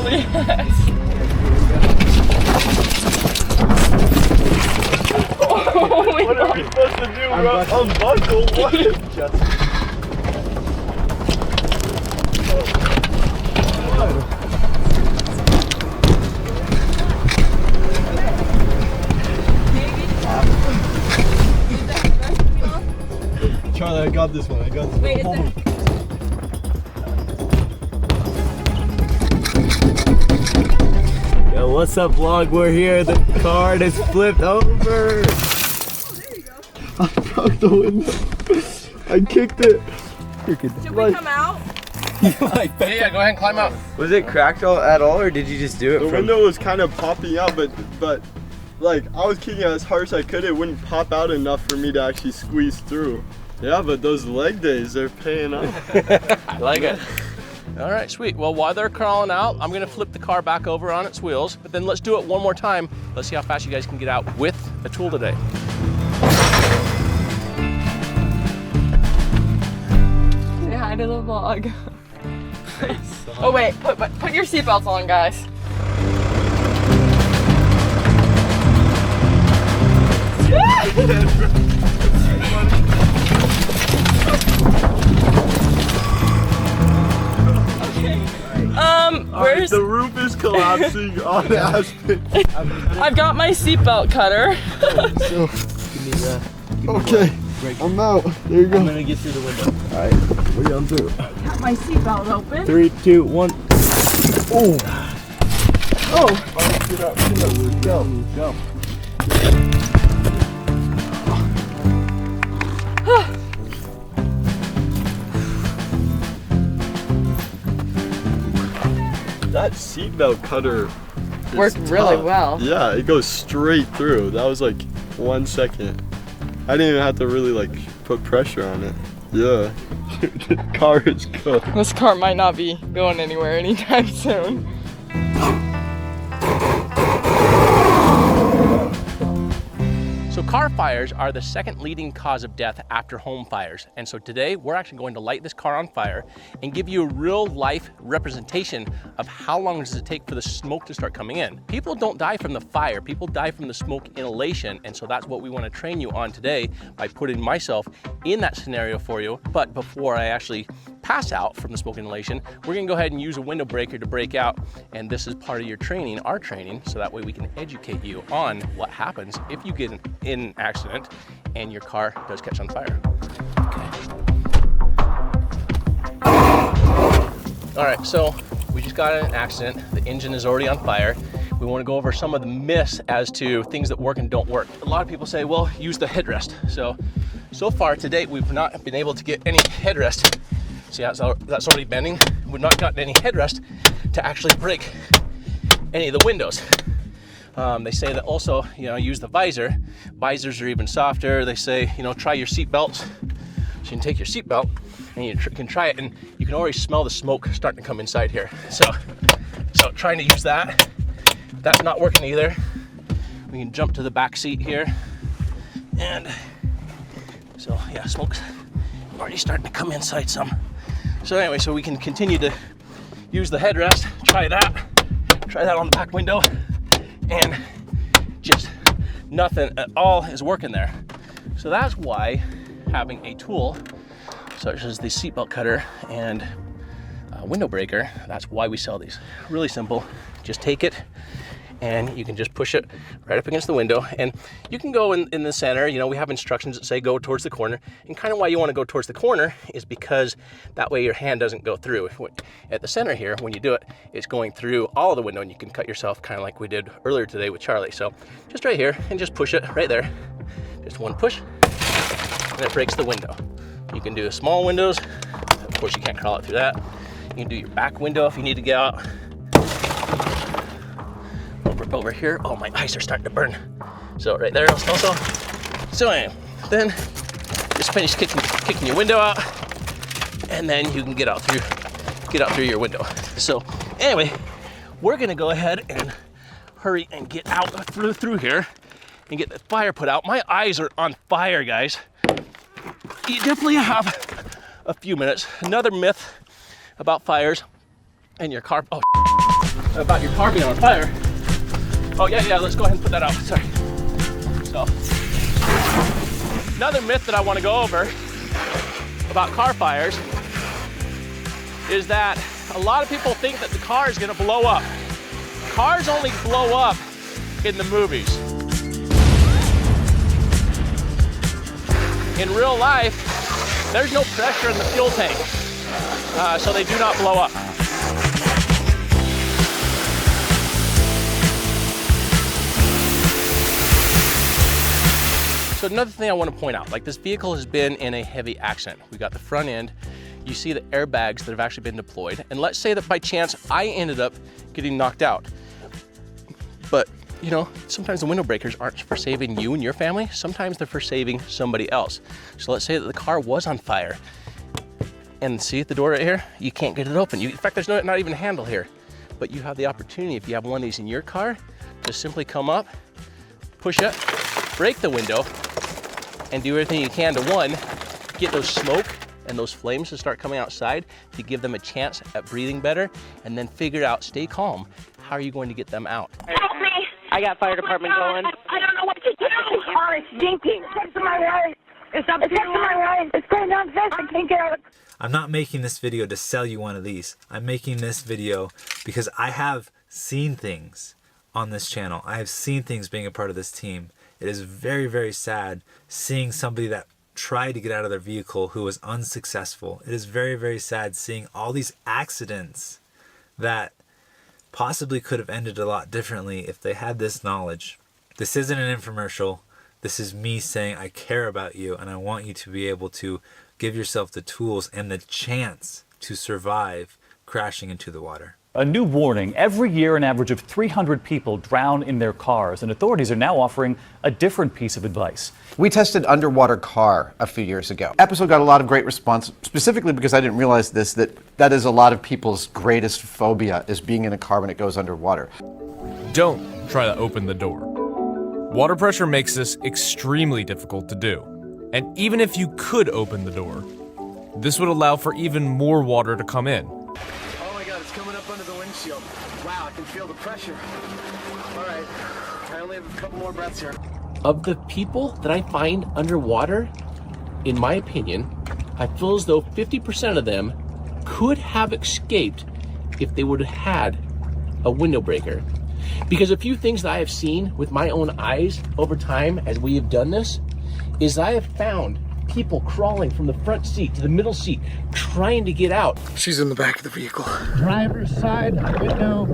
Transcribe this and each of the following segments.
Yes. Oh my What are we supposed to do, bro? Unbuckle? What? Charlie, I got this one. I got this one. Wait, Hold on. Yo, what's up, vlog? We're here. The card is flipped over. Oh, there you go. I broke the window. I kicked it. Should we come out? Yeah, go ahead and climb out. Was it cracked at all, or did you just do it? The window was kind of popping out, but like I was kicking it as hard as I could. It wouldn't pop out enough for me to actually squeeze through. Yeah, but those leg days, they're paying off. I like it. All right, sweet. Well, while they're crawling out, I'm gonna flip the car back over on its wheels, but then let's do it one more time. Let's see how fast you guys can get out with a tool today. Say hi to the vlog. Oh wait, put your seatbelts on, guys. Where's the roof is collapsing on Aspen. I've got my seatbelt cutter. Okay, I'm out. There you go. I'm gonna get through the window. All right, we're on through. Got my seatbelt open. 3, 2, 1. Oh. Oh. Get up. Go. That seatbelt cutter Worked really well. Yeah, it goes straight through. That was like 1 second. I didn't even have to really like put pressure on it. Yeah. The car is good. This car might not be going anywhere anytime soon. So car fires are the second leading cause of death after home fires. And so today we're actually going to light this car on fire and give you a real life representation of how long does it take for the smoke to start coming in. People don't die from the fire, people die from the smoke inhalation. And so that's what we want to train you on today by putting myself in that scenario for you. But before I actually pass out from the smoke inhalation, we're gonna go ahead and use a window breaker to break out. And this is part of your training, our training, so that way we can educate you on what happens if you get in an accident and your car does catch on fire. Okay. All right, so we just got in an accident. The engine is already on fire. We want to go over some of the myths as to things that work and don't work. A lot of people say, well, use the headrest. So far to date, we've not been able to get any headrest. See, that's already bending. We've not gotten any headrest to actually break any of the windows. They say that also, use the visor. Visors are even softer. They say, try your seat belts. So you can take your seat belt and you can try it, and you can already smell the smoke starting to come inside here. So trying to use that. That's not working either. We can jump to the back seat here. And so yeah, smoke's already starting to come inside some. So anyway, so we can continue to use the headrest, try that on the back window, and just nothing at all is working there. So that's why having a tool such as the seatbelt cutter and window breaker, that's why we sell these. Really simple, just take it and you can just push it right up against the window, and you can go in the center. We have instructions that say go towards the corner, and kind of why you want to go towards the corner is because that way your hand doesn't go through. At the center here, when you do it, it's going through all of the window, and you can cut yourself kind of like we did earlier today with Charlie. So just right here, and just push it right there. Just one push, and it breaks the window. You can do small windows. Of course, you can't crawl it through that. You can do your back window if you need to get out. Over here, oh, my eyes are starting to burn. So right there also. So anyway, then just finish kicking your window out, and then you can get out through your window. So anyway, we're gonna go ahead and hurry and get out through here and get the fire put out. My eyes are on fire, guys. You definitely have a few minutes. Another myth about fires and your car, oh, about your car being on fire. Oh yeah, let's go ahead and put that out, sorry. So, another myth that I want to go over about car fires is that a lot of people think that the car is going to blow up. Cars only blow up in the movies. In real life, there's no pressure in the fuel tank, so they do not blow up. So another thing I want to point out, like this vehicle has been in a heavy accident. We got the front end, you see the airbags that have actually been deployed, and let's say that by chance I ended up getting knocked out. But you know, sometimes the window breakers aren't for saving you and your family, sometimes they're for saving somebody else. So let's say that the car was on fire, and see the door right here, you can't get it open. In fact, there's not even a handle here. But you have the opportunity, if you have one of these in your car, to simply come up, push it, break the window, and do everything you can to, one, get those smoke and those flames to start coming outside to give them a chance at breathing better, and then figure out, stay calm, how are you going to get them out? Help me! I got fire department going. I don't know what to do! The car is stinking! It's to my right! It's up to my right! It's going down fast! I can't get out! I'm not making this video to sell you one of these. I'm making this video because I have seen things on this channel. I have seen things being a part of this team. It is very, very sad seeing somebody that tried to get out of their vehicle who was unsuccessful. It is very, very sad seeing all these accidents that possibly could have ended a lot differently if they had this knowledge. This isn't an infomercial. This is me saying I care about you and I want you to be able to give yourself the tools and the chance to survive crashing into the water. A new warning. Every year, an average of 300 people drown in their cars, and authorities are now offering a different piece of advice. We tested underwater car a few years ago. Episode got a lot of great response, specifically because I didn't realize this, that is a lot of people's greatest phobia, is being in a car when it goes underwater. Don't try to open the door. Water pressure makes this extremely difficult to do. And even if you could open the door, this would allow for even more water to come in. Oh my God, it's coming up under the windshield. Wow, I can feel the pressure. All right, I only have a couple more breaths here. Of the people that I find underwater, in my opinion, I feel as though 50% of them could have escaped if they would have had a window breaker. Because a few things that I have seen with my own eyes over time as we have done this, is I have found people crawling from the front seat to the middle seat, trying to get out. She's in the back of the vehicle. Driver's side window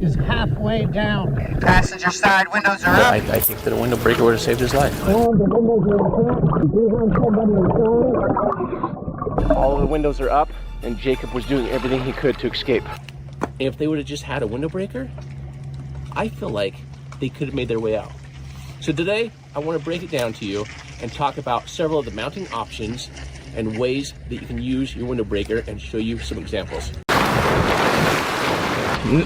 is halfway down. Passenger side windows are up. I think that a window breaker would have saved his life. All the windows are up. We do have somebody inside. All of the windows are up, and Jacob was doing everything he could to escape. If they would have just had a window breaker, I feel like they could have made their way out. So today, I want to break it down to you and talk about several of the mounting options and ways that you can use your window breaker and show you some examples.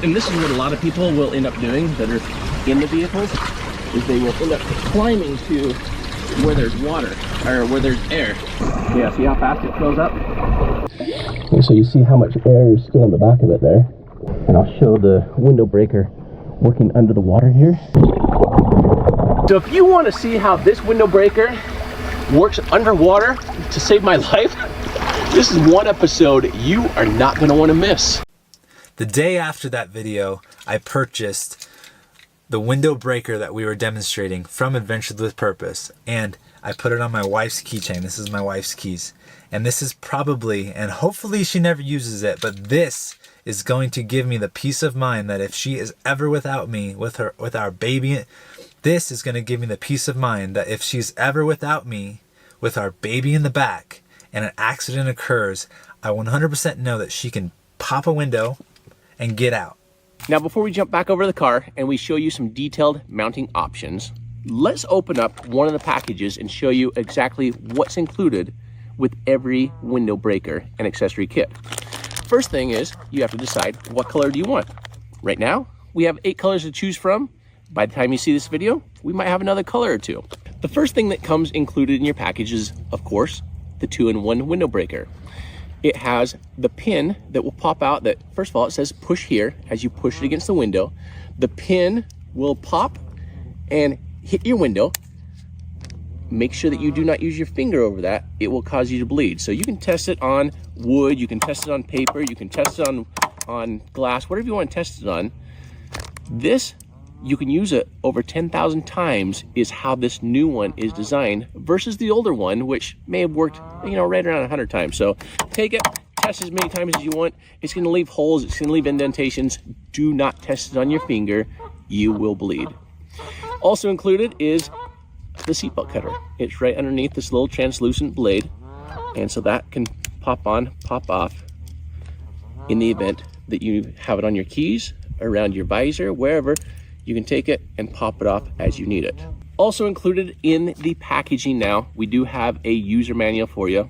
And this is what a lot of people will end up doing that are in the vehicles, is they will end up climbing to where there's water or where there's air. Yeah, see how fast it fills up? Okay, so you see how much air is still in the back of it there. And I'll show the window breaker working under the water here. So if you want to see how this window breaker works underwater to save my life, this is one episode you are not going to want to miss. The day after that video, I purchased the window breaker that we were demonstrating from Adventures with Purpose, and I put it on my wife's keychain. This is my wife's keys. And this is probably, and hopefully she never uses it, but this is going to give me the peace of mind that if she is ever without me, with our baby, this is going to give me the peace of mind that if she's ever without me, with our baby in the back, and an accident occurs, I 100% know that she can pop a window and get out. Now, before we jump back over to the car and we show you some detailed mounting options, let's open up one of the packages and show you exactly what's included with every window breaker and accessory kit. First thing is, you have to decide what color do you want. Right now, we have 8 colors to choose from. By the time you see this video, we might have another color or 2. The first thing that comes included in your package is, of course, the 2-in-1 window breaker. it has the pin that will pop out that, first of all, it says push here. As you push it against the window, the pin will pop and hit your window. Make sure that you do not use your finger over that. It will cause you to bleed. So you can test it on wood, you can test it on paper, you can test it on glass, whatever you want to test it on. This, you can use it over 10,000 times is how this new one is designed versus the older one, which may have worked, you know, right around 100 times. So take it, test as many times as you want. It's going to leave holes, it's going to leave indentations. Do not test it on your finger. You will bleed. Also included is the seatbelt cutter. It's right underneath this little translucent blade, and so that can pop on, pop off in the event that you have it on your keys, around your visor, wherever. You can take it and pop it off as you need it. Also included in the packaging now, we do have a user manual for you.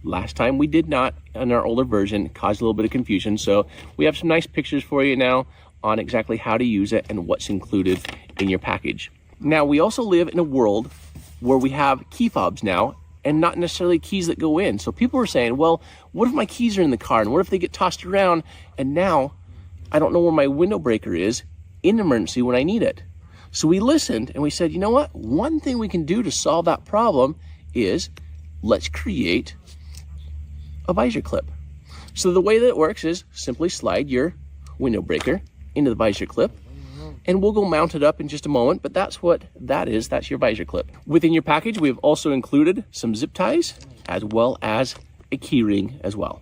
Last time we did not, in our older version, caused a little bit of confusion, so we have some nice pictures for you now on exactly how to use it and what's included in your package. Now, we also live in a world where we have key fobs now, and not necessarily keys that go in. So people are saying, well, what if my keys are in the car, and what if they get tossed around, and now I don't know where my window breaker is in an emergency when I need it? So we listened and we said, you know what? One thing we can do to solve that problem is let's create a visor clip. So the way that it works is simply slide your window breaker into the visor clip, and we'll go mount it up in just a moment, but that's what that is. That's your visor clip. Within your package, we have also included some zip ties as well as a key ring as well.